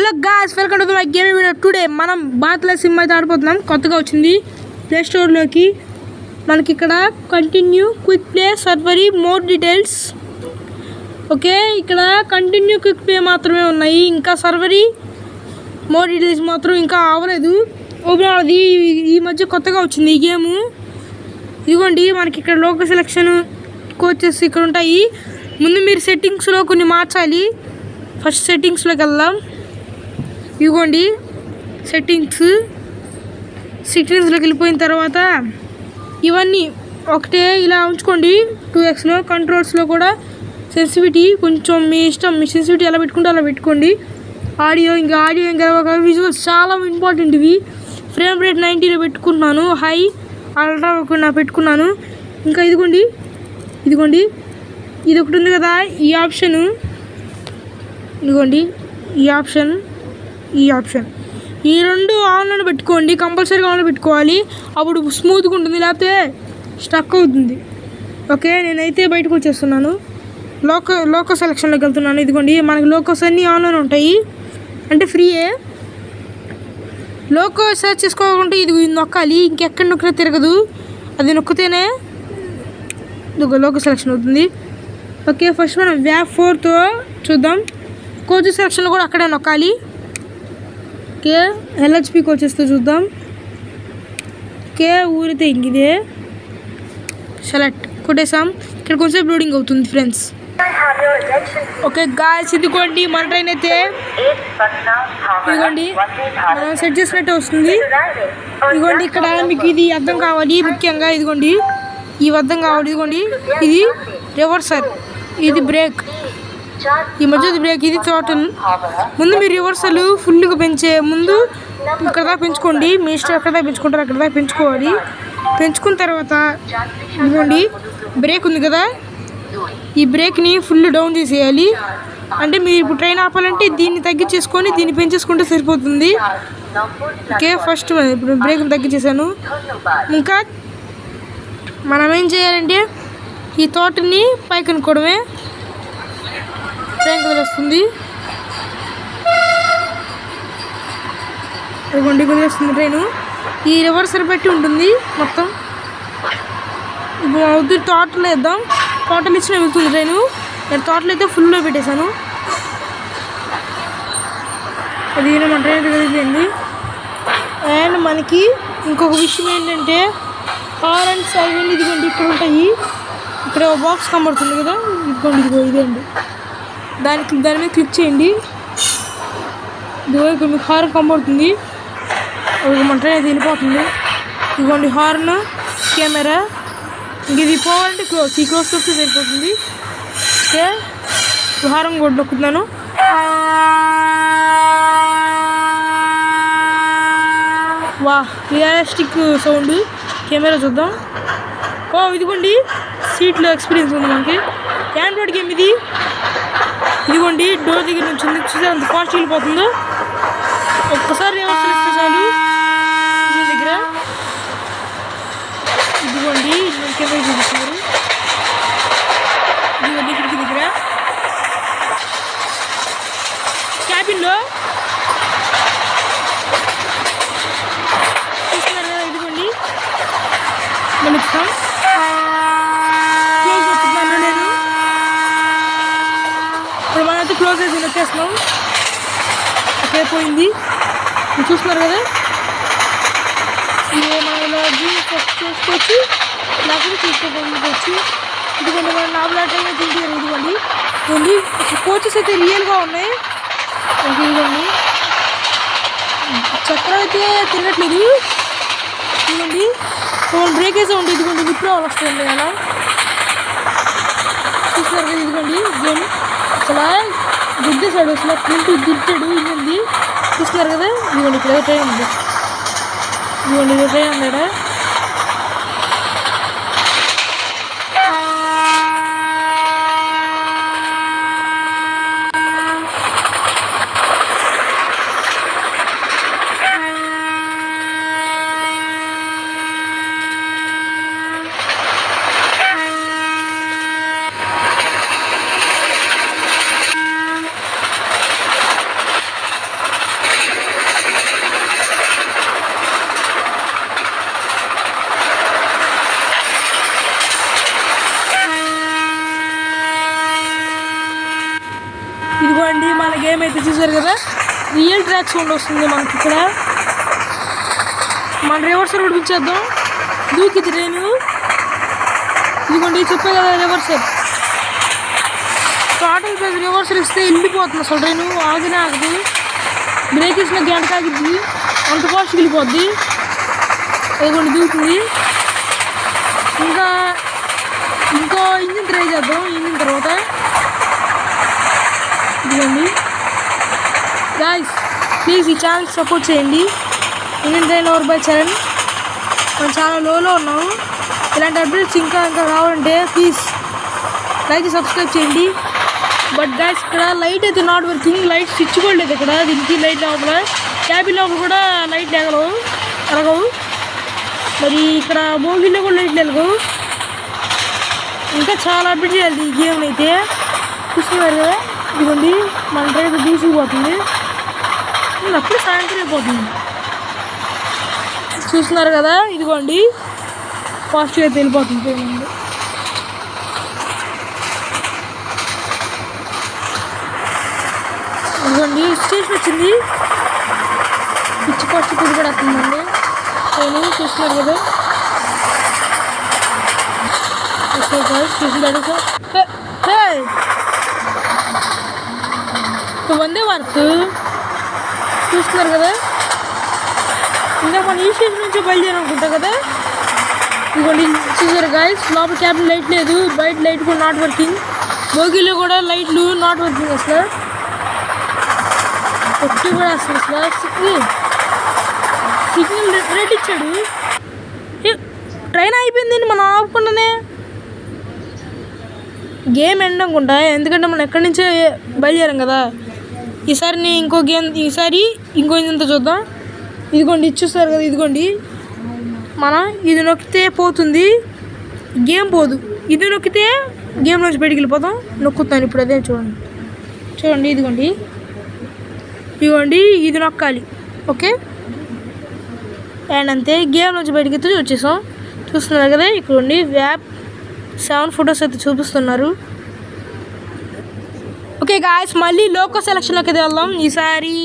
Hello guys, welcome to my gaming video. Today మనం బాత్ల SIM అయితే ఆడిపోతున్నాం. కొత్తగా వచ్చింది ప్లే స్టోర్లోకి. మనకి ఇక్కడ కంటిన్యూ, క్విక్ ప్లే, సర్వరీ, మోర్ డీటెయిల్స్. ఓకే, ఇక్కడ కంటిన్యూ, క్విక్ ప్లే మాత్రమే ఉన్నాయి. ఇంకా సర్వరీ, మోర్ డీటెయిల్స్ మాత్రం ఇంకా అవ్వలేదు. ఓపెన్ ఈ మధ్య కొత్తగా వచ్చింది ఈ గేము. ఇదిగోండి, మనకి ఇక్కడ లోకల్ సెలెక్షన్, కోచెస్ ఇక్కడ ఉంటాయి. ముందు మీరు సెట్టింగ్స్లో కొన్ని మార్చాలి. ఫస్ట్ సెట్టింగ్స్లోకి వెళ్దాం. ఇదిగోండి సెట్టింగ్స్లోకి వెళ్ళిపోయిన తర్వాత ఇవన్నీ ఒకటే ఇలా ఉంచుకోండి. 2xలో కంట్రోల్స్లో కూడా సెన్సిటివిటీ కొంచెం మీ ఇష్టం. మీ సెన్సిటివిటీ ఎలా పెట్టుకుంటే అలా పెట్టుకోండి. ఆడియో ఇంకా విజువల్స్ చాలా ఇంపార్టెంట్. ఇవి ఫ్రేమ్ రేట్ 90లో పెట్టుకుంటున్నాను. హై అల్ట్రా నా పెట్టుకున్నాను. ఇంకా ఇదిగోండి ఇది ఒకటి ఉంది కదా, ఈ ఆప్షన్. ఇదిగోండి ఈ ఆప్షన్ ఈ రెండు ఆన్లో పెట్టుకోండి. కంపల్సరీగా ఆన్లో పెట్టుకోవాలి. అప్పుడు స్మూత్గా ఉంటుంది, లేకపోతే స్టక్ అవుతుంది. ఓకే, నేనైతే బయటకు వచ్చేస్తున్నాను. లోకో సెలక్షన్లోకి వెళ్తున్నాను. ఇదిగోండి, మనకి లోకోస్ అన్నీ ఆన్లోనే ఉంటాయి, అంటే ఫ్రీయే. లోకో సెర్చ్ చేసుకోవాలంటే ఇది నొక్కాలి. ఇంకెక్కడ నొక్కినా తిరగదు, అది నొక్కితేనే లోకో సెలక్షన్ అవుతుంది. ఓకే, ఫస్ట్ మనం వ్యాప్ 4తో చూద్దాం. కోచ్ సెలక్షన్లో కూడా అక్కడే నొక్కాలి. ఓకే, ఎల్హెచ్పి కోచెస్తో చూద్దాం. ఓకే, ఊరితే ఇంకిదే సెలెక్ట్ కొట్టేసాం. ఇక్కడ కొంచెం లోడింగ్ అవుతుంది ఫ్రెండ్స్. ఓకే గాయ్స్, ఇదిగోండి మన ట్రైన్ అయితే ఇదిగోండి మనం సెట్ చేసినట్టే వస్తుంది. ఇదిగోండి, ఇక్కడ మీకు ఇది అర్థం కావాలి ముఖ్యంగా. ఇదిగోండి ఇవి అర్థం కావాలి. ఇదిగోండి, ఇది రివర్సర్, ఇది బ్రేక్, ఈ మధ్యది బ్రేక్, ఇది టోటల్. ముందు మీరు రివర్సల్ ఫుల్గా పెంచే ముందు ఇక్కడ దాకా పెంచుకోండి. మీ ఇష్టం ఎక్కడ దాకా పెంచుకుంటారు అక్కడ దాకా పెంచుకోవాలి. పెంచుకున్న తర్వాత ఇదిగోండి బ్రేక్ ఉంది కదా, ఈ బ్రేక్ని ఫుల్ డౌన్ చేసేయాలి. అంటే మీరు ఇప్పుడు ట్రైన్ ఆపాలంటే దీన్ని తగ్గించేసుకొని దీన్ని పెంచేసుకుంటే సరిపోతుంది. ఓకే, ఫస్ట్ ఇప్పుడు బ్రేక్ని తగ్గించేసాను. ఇంకా మనం ఏం చేయాలంటే ఈ తోటని పైకి అనుకోవడమే. ట్రైన్ కుదిరేస్తుంది. ఇదిగోండి కుదిరేస్తుంది ట్రైను. ఈ రివర్సర్ పెట్టి ఉంటుంది మొత్తం. ఇప్పుడు తోటలు వేద్దాం. తోటలు ఇచ్చిన వెళ్తుంది ట్రైను. నేను తోటలు అయితే ఫుల్లో పెట్టేశాను. అది మన ట్రైన్ అయితే కదిలిపోయింది. అండ్ మనకి ఇంకొక విషయం ఏంటంటే హారన్స్ అవన్నీ ఇదిగోండి ఇక్కడ ఉంటాయి. ఇక్కడ బాక్స్ కనబడుతుంది కదా, ఇదిగోండి ఇదండి. దాని మీద క్లిక్ చేయండి. ఇక్కడ మీకు హార్న్ కనబడుతుంది. మన ట్రైన్ అయితే వెళ్ళిపోతుంది. ఇదిగోండి హార్న్, కెమెరా. ఇంక ఇది పోవాలంటే ఈ క్లోజ్ వస్తే సరిపోతుంది. ఓకే, హార్న్ కూడా నొక్కుతున్నాను. వా, రియలిస్టిక్ సౌండ్. కెమెరా చూద్దాం. ఓ ఇదిగోండి సీట్లో ఎక్స్పీరియన్స్ ఉంది మనకి. ఆండ్రాయిడ్ గేమ్ ఇది. ఇదిగోండి డోర్ దగ్గర నుంచి ఉంది, చూసే అంత ఫాస్ట్ వెళ్ళిపోతుందో. ఒక్కసారి రివర్స్ ఇస్తే చాలు దీని దగ్గర. ఇదిగోండి కెమెరా చూపిస్తున్నారు. ఇదిగోండి కిటికీ దగ్గర క్యాబిన్లో చూస్తున్నారు కదా. ఇదిగోండి మనం ఇస్తాం. క్లోజ్ అవుతున్నాను నేను. ఇప్పుడు మనమైతే క్లోజ్ అయితే వచ్చేస్తున్నాం. ఓకే, పోయింది. మీరు చూస్తున్నారు కదా. ఇది మనం ఇలా చేసుకోవచ్చు, లేకపోతే తీసుకోవచ్చు. ఇదిగోండి మనం నాబులాటైనా తింటారు. ఇదిగోండి కోచెస్ అయితే రియల్గా ఉన్నాయి. ఇదిగోండి చక్రం అయితే తినట్లేదు. ఇదిగోండి బ్రేక్ వేసే ఉంటుంది. ఇదిగోండి విప్లవాలు వస్తుంది అలా చూస్తున్నారు కదా. ఇదిగోండి గేమ్ అసలు గుద్దేశాడు, అసలు ప్రింట్ దిట్టాడు. ఇదండి చూస్తున్నారు కదా. ఇదిగోండి ఇక్కడ ట్రైన్ ఉంది. ఇదిగోండి ఇది ట్రైన్ అన్నాడా. గేమ్ అయితే చూసారు కదా, రియల్ ట్రాక్ సౌండ్ వస్తుంది మనకి ఇక్కడ. మన రివర్సర్ ఉడిపించేద్దాం. దూకిది ట్రైను. ఇదిగోండి చెప్పే కదా రివర్సర్. టోటల్ ప్రైస్ రివర్సర్ ఇస్తే వెళ్ళిపోతుంది అసలు ట్రైను. ఆగినా ఆగదు. బ్రేక్ ఇచ్చిన గంట ఆగిద్ది. అంత ఫాస్ట్గా వెళ్ళిపోద్ది. అదిగోండి దూకుతుంది. ఇంకో ఇంజిన్ ట్రై చేద్దాం. ఇంజిన్ తర్వాత ఇదిగోండి గాయ్స్, ప్లీజ్ ఈ ఛానల్ సపోర్ట్ చేయండి. Indian train over by Charan. మనం చాలా లోలో ఉన్నాము. ఇలాంటి అప్డేట్స్ ఇంకా కావాలంటే ప్లీజ్ లైక్ సబ్స్క్రైబ్ చేయండి. బట్ గాయ్స్ ఇక్కడ లైట్ అయితే నాట్ వర్కింగ్. లైట్ స్విచ్ కూడా లేదు ఇక్కడ. దీనికి లైట్ లోపల క్యాబిన్ లోపల కూడా లైట్ ఎలగవు. మరి ఇక్కడ బోగిల్లో కూడా లైట్ వెలగవు. ఇంకా చాలా అప్డేట్ చేయాలి ఈ గేమ్ అయితే. చూస్తున్నారు కదా, ఇదిగోండి మన ట్రైన్ దూసుకుపోతుంది. అప్పుడు సాయంత్రం అయిపోతుంది. చూస్తున్నారు కదా, ఇదిగోండి ఫాస్ట్గా అయితే వెళ్ళిపోతుంది. ఇదిగోండి స్టేషన్ వచ్చింది. పిచ్చి ఫాస్ట్ ఇది కూడా వస్తుందండి. నేను చూస్తున్నారు కదా, వందే భారత్ చూస్తున్నారు కదా. ఇంకా మన ఈ స్టేషన్ నుంచి బయలుదేరాలనుకుంటా కదా. ఇదిగోండి చూసారు గాయ్స్, లోపల క్యాబిన్ లైట్ లేదు. బయట లైట్ కూడా నాట్ వర్కింగ్. బోగిలో కూడా లైట్లు నాట్ వర్కింగ్ అసలు. ఒట్టి కూడా అసలు సిగ్నల్ రెడ్ ఇచ్చాడు. ట్రైన్ అయిపోయిందండి మనం ఆపుకుండానే. గేమ్ ఎండ్ అనుకుంటా, ఎందుకంటే మనం ఎక్కడి నుంచే బయలుదేరాం కదా. ఈసారి ఇంకో ఇంత చూద్దాం. ఇదిగోండి చూస్తారు కదా, ఇదిగోండి మనం ఇది నొక్కితే పోతుంది, గేమ్ పోదు. ఇది నొక్కితే గేమ్లోంచి బయటికి వెళ్ళిపోతాం. నొక్కుతాను ఇప్పుడు, అదే చూడండి ఇదిగోండి ఇది నొక్కాలి. ఓకే, అండ్ అంతే గేమ్ నుంచి బయటికి అయితే వచ్చేసాం. చూస్తున్నారు కదా, ఇక్కడ ఉండి వ్యాప్ 7 ఫొటోస్ అయితే చూపిస్తున్నారు. ఓకే గాయస్, మళ్ళీ లోకో సెలక్షన్లోకి అయితే వెళ్దాం. ఈసారి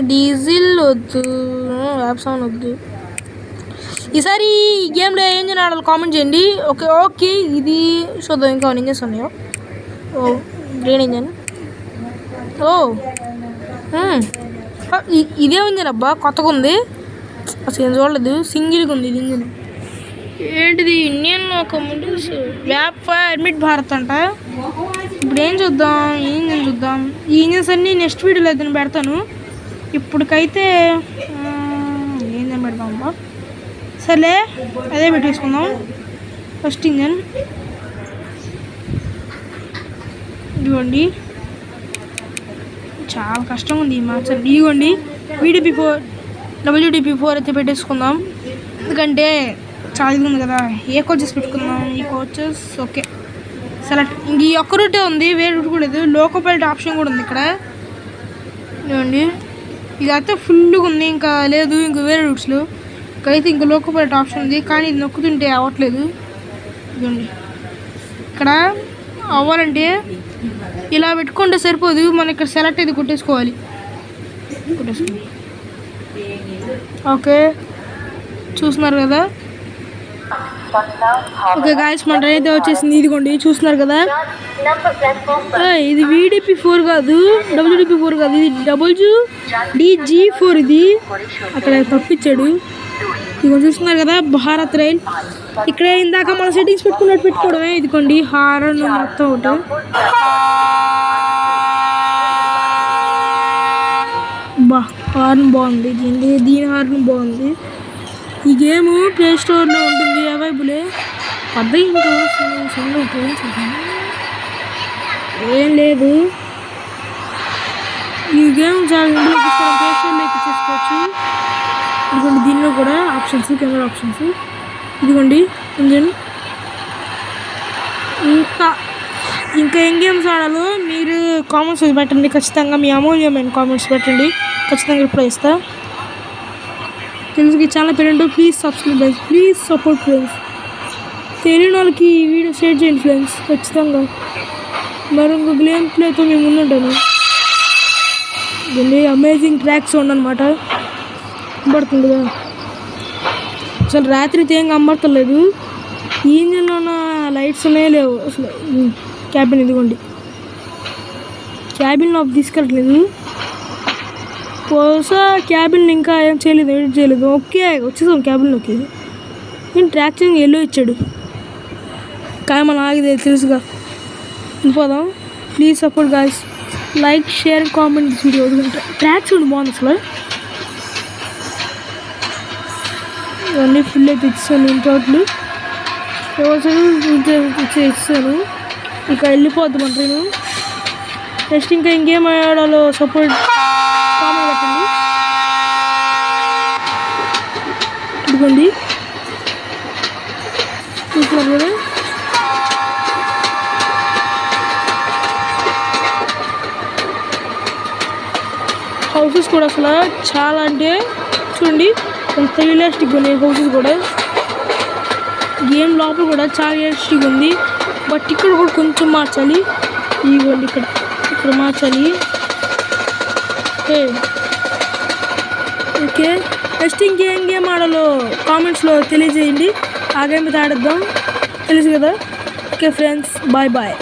డీజిల్ వద్దు, వ్యాప్ 7 వద్దు. ఈసారి ఈ గేమ్లో ఏం ఆడాలి కామెంట్ చేయండి. ఓకే ఇది చూద్దాం. ఇంకా ఇంజన్స్ ఉన్నాయో. Green engine. ఇదే ఇంజన్ అబ్బా, కొత్తగా ఉంది. అసలు ఏం చూడలేదు, సింగిల్గా ఉంది ఇది ఇంజన్. ఏంటిది ఇండియన్ కమ్యూనిటీస్ వ్యాప్ అడ్మిట్ భారత్ అంట. ఇప్పుడు ఏం చూద్దాం, ఈ ఇంజన్ చూద్దాం. ఈ ఇంజన్స్ అన్నీ నెక్స్ట్ వీడియోలో అయితే పెడతాను. ఇప్పటికైతే ఏంజన్ పెడతాం అబ్బా. సరే అదే పెట్టేసుకుందాం. ఫస్ట్ ఇంజన్ ఇదిగోండి. చాలా కష్టంగా ఉంది ఈ మ్యాచ్. ఇదిగోండి WDP4 అయితే పెట్టేసుకుందాం. ఎందుకంటే చాలా ఇది ఉంది కదా. ఏ కోచెస్ పెట్టుకుందాం, ఈ కోచెస్ ఓకే సెలెక్ట్. ఇంక ఈ ఒక్క రూటే ఉంది, వేరే రూట్ కూడా లేదు. లోకో పైలట్ ఆప్షన్ కూడా ఉంది ఇక్కడ. ఇదిగోండి ఇది అయితే ఫుల్గా ఉంది, ఇంకా లేదు ఇంక వేరే రూట్స్లో. ఇక్కడైతే ఇంక లోకో పైలట్ ఆప్షన్ ఉంది, కానీ ఇది నొక్కుతుంటే అవ్వట్లేదు. ఇదిగోండి ఇక్కడ అవ్వాలంటే ఇలా పెట్టుకుంటే సరిపోదు, మనం ఇక్కడ సెలెక్ట్ అయితే కొట్టేసుకోవాలి. ఓకే చూస్తున్నారు కదా. ఓకే గాయస్, మన ట్రైన్ అయితే వచ్చేసింది. ఇదిగోండి చూస్తున్నారు కదా, ఇది VDP4 కాదు, WDP4 కాదు, ఇది WDG4. ఇది అక్కడ తప్పించాడు. ఇదిగో చూస్తున్నారు కదా, భారత్ రైల్. ఇక్కడ ఇందాక మన సెట్టింగ్స్ పెట్టుకోవడమే. ఇదిగోండి హారన్ మొత్తం ఒకటి. హార్న్ బాగుంది, దీని హార్న్ బాగుంది. ఈ గేమ్ ప్లే స్టోర్లో ఉంటుంది, అవైలబులే. పెద్ద ఏం లేదు. ఈ గేమ్ చాలా ప్లే స్టోర్లో చేసుకోవచ్చు. ఇదిగోండి దీనిలో కూడా ఆప్షన్స్, కెమెరా ఆప్షన్స్. ఇదిగోండి ఇంజన్. ఇంకా ఏం గేమ్స్ ఆడాలో మీరు కామెంట్స్ పెట్టండి ఖచ్చితంగా. మీ అమూల్యమైన కామెంట్స్ పెట్టండి, ఖచ్చితంగా రిప్లై ఇస్తా. తెలుసుకి చాలా parent please subscribe guys, please support friends. తెలియని వాళ్ళకి ఈ వీడియో షేర్ చేయండి ఫ్రెండ్స్ ఖచ్చితంగా. మరి ఇంకో గేమ్ ప్లేతో మేము ముందుంటాను. దీన్ని అమేజింగ్ ట్రాక్ సౌండ్ అనమాట. కనబడుతుంది కదా, అసలు రాత్రి ఏం కనబడతలేదు. ఈ ఇంజిన్లో ఉన్న లైట్స్ ఉన్నాయో లేవు అసలు. క్యాబిన్ ఇదిగోండి, క్యాబిన్ లోపు తీసుకెళ్ళట్లేదు. బహుశా క్యాబిన్ ఇంకా ఏం చేయలేదు, ఎడిట్ చేయలేదు. ఓకే వచ్చేసాం క్యాబిన్లోకి. నేను ట్రాక్ చేంజ్ ఎల్లో ఇచ్చాడు కానీ మనం ఆగితే తెలుసుగా. వెళ్ళిపోదాం. Please support guys, like share comment video. Track చూడండి బాగుంది అసలు. ఇవన్నీ ఫుల్ అయితే ఇచ్చాను ఇంటోట్లు ఇచ్చాను. ఇక వెళ్ళిపోద్దాం నేను. నెక్స్ట్ ఇంకా ఇంకేం ఆడాలో సపోర్ట్ కామెంట్ పెట్టండి. ఇదిగోండి చూస్తున్నారు కదా, హౌసెస్ కూడా అసలు చాలా అంటే చూడండి ఎంత రియలిస్టిక్ ఉన్నాయి హౌసెస్ కూడా. గేమ్ లోపల కూడా చాలా రియలిస్టిక్ ఉంది. బట్ ఇక్కడ కూడా కొంచెం మార్చాలి. ఇవ్వండి ఇక్కడ మార్చాలి. ఓకే నెక్స్ట్ ఇంకేం గేమ్ ఆడాలో కామెంట్స్లో తెలియజేయండి. ఆ గేమ్ మీద ఆడేద్దాం, తెలుసు కదా. Okay friends, bye bye.